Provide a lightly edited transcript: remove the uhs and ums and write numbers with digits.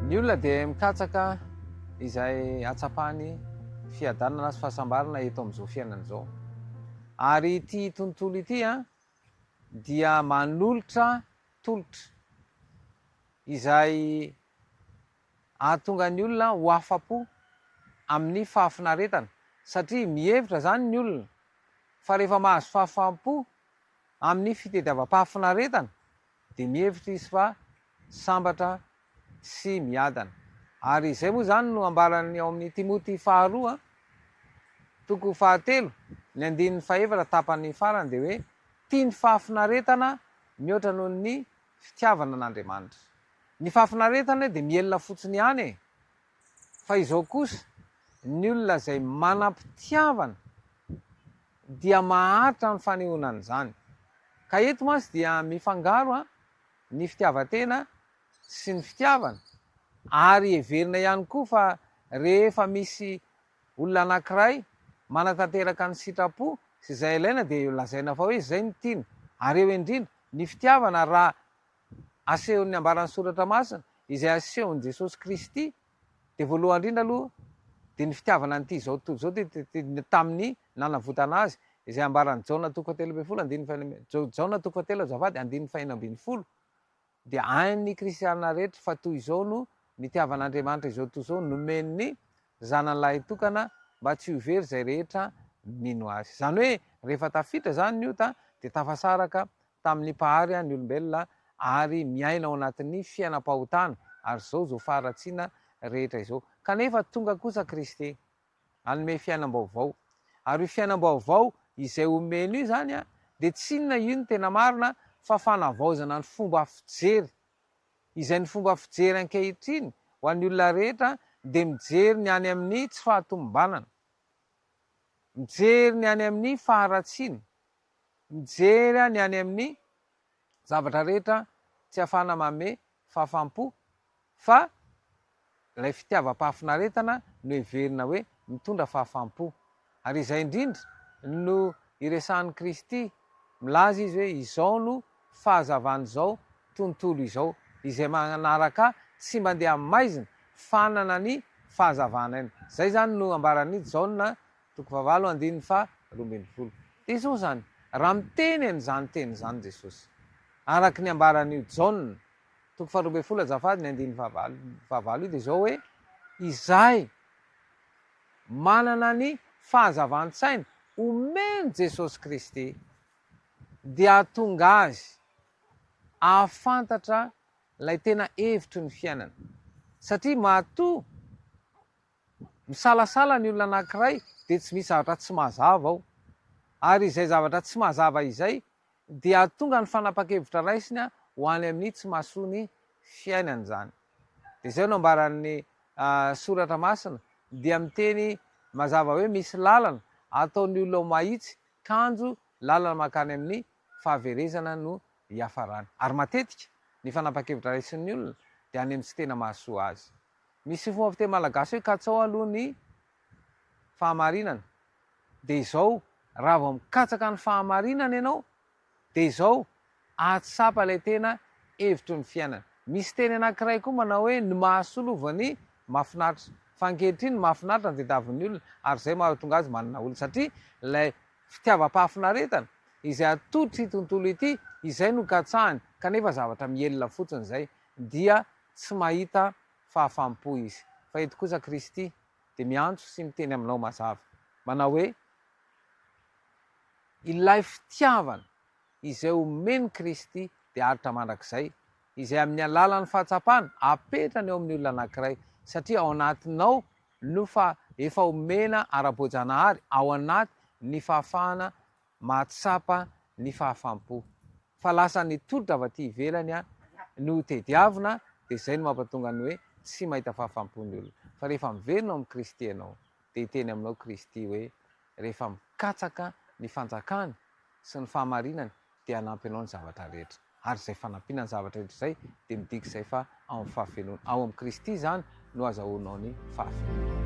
Ny olona dia mikatsaka izay atsapany fiadanana sy fahasambarana eto amin'izao fiainana izao. Ary ity tontolo ity dia manolotra tolotra izay ahatonga ny olona ho afa-po amin'ny fahafinaretana, satria mihevitra zany ny olona fa rehefa mahazo fahafaham-po amin'ny fitadiavam-pahafinaretana dia mihevitra izy fa sambatra sy miadana. Ary izay moa zany no ambarany ao amin'ny Timoty 2:7, ny 9:4 tapany farany dia hoe tiany fahafinaretana mihoatra noho ny fitiavana an'Andriamanitra. Ny fahafinaretana dia mielona fotsiny ihany fa izao kosa ny olona izay manam-pitiavana dia maharitra ny fanehoanana izany. Ka eto mantsy dia mifangaro ny fitiavan-tena sy ny fitiavana, ary heverina ihany koa fa rehefa misy olona anankiray manatanteraka ny sitrapo sy izay ilaina dia lazaina fa hoe izay ny tiany. Ary eo indrindra ny fitiavana raha asehon'ny ambaran'ny soratra masina izay asehon'i Jesosy Kristy dia voalohany indrindra aloha dia ny fitiavana an'ity izao tontolo izao tamin'ny nanavotana azy izay ambaran'ny Jaona 2:7 dia hain'ny kristianina rehetra fa toy izao no nitiavan'Andriamanitra izao toy izao nomeny zanan'lahy tokana mba tsy ho very izay rehetra mino azy. Izany hoe rehefa tafiditra zany ny ota dia tafasaraka tamin'ny pahary ny olombelona ary miaina ao anatin'ny fiainam-pahotana, ary zao faharatsiana rehetra izao. Kanefa tonga kosa Kristy hanome fiainam-baovao, ary fiainam-baovao izay omeny io zany dia tsy inona io ny tena marina fa fanavaozana ny fomba fijery, izay ny fomba fijery ankehitriny ho an'ny olona rehetra dia mijery ny any amin'ny tsy fahatomombanana, mijery ny any amin'ny faharatsiana, mijery ny any amin'ny zavatra rehetra tsy ahafahana manome fahafaham-po, fa ilay fitiavam-pahafinaretana no heverina hoe mitondra fahafaham-po. Ary izay indrindra no iresahan'i Kristy, milaza izy hoe izao no fahazavan'izao tontolo izao izay manaraka tsy mandeha maizina fanana ny fahazavana aina. Zay zany no ambaran'ny Jaona 2:12. Dia izao zany raha miteny an'izany teny zany Jesosy araka ny ambaran'io Jaona 2:12 dia izao hoe izahay manana ny fahazavan-tsaina omeny Jesosy Kristy dia ahatonga azy ahafantatra ilay tena hevitry ny fiainana. Satria matoa misalasala ny olona anankiray dia tsy misy zavatra tsy mazava ao, ary izay zavatra tsy mazava izay dia ahatonga ny fanapa-kevitra raisiny ho any amin'ny tsy mahasoa ny fiainana zany. Dia izay no ambaran'ny soratra masina dia miteny mazava hoe misy lalana ataon'ny olona mahitsy kanjo lalana makany amin'ny fahaverezana no hiafarany. Ary matetika ny fanapa-kevitra raisin'ny olona dia any amin'ny tsy tena mahasoa azy. Misy fomba fiteny malagasy hoe katsao aloha ny fahamarinana. Dia izao raha vao mikatsaka ny fahamarinana ianao dia izao ahatsapa ilay tena hevitry ny fiainana. Misy teny anankiray koa manao hoe ny mahasolo vao mahafinaritra, fa ankehitriny ny mahafinaritra ny tadiavin'ny olona, ary izay mahatonga azy manana olona, satria ilay fitiavam-pahafinaretana izay atodotry tontolo ity izay no katsahany, kanefa zavatra mielona fotsiny izay dia tsy mahita fahafaham-po izy. Fa eto kosa Kristy dia miantso sy miteny aminao mazava manao hoe ilay fitiavana izay omeny Kristy dia haritra mandrakizay, izay amin'ny alalan'ny fahatsapana apetrany eo amin'ny olona anankiray, satria ao anatinao no fa efa omena ara-boajanahary ao anaty ny fahafahana mahatsapa ny fahafaham-po. Fa lasa nitolotra avy aty ivelany no tediavina, dia izay no mampatonga ny hoe tsy mahita fahafaham-pon'ny olona. Fa rehefa miverina ao amin'ny Kristy ianao dia hiteny aminao Kristy hoe rehefa mikatsaka ny fanjakany sy ny fahamarinany dia hanampy anao ny zavatra rehetra. Ary izay fanampiana ny zavatra rehetra izay dia midika izay fa ao amin'ny fahafenoana. Ao amin'ny Kristy zany no azahoanao ny fahafenoana.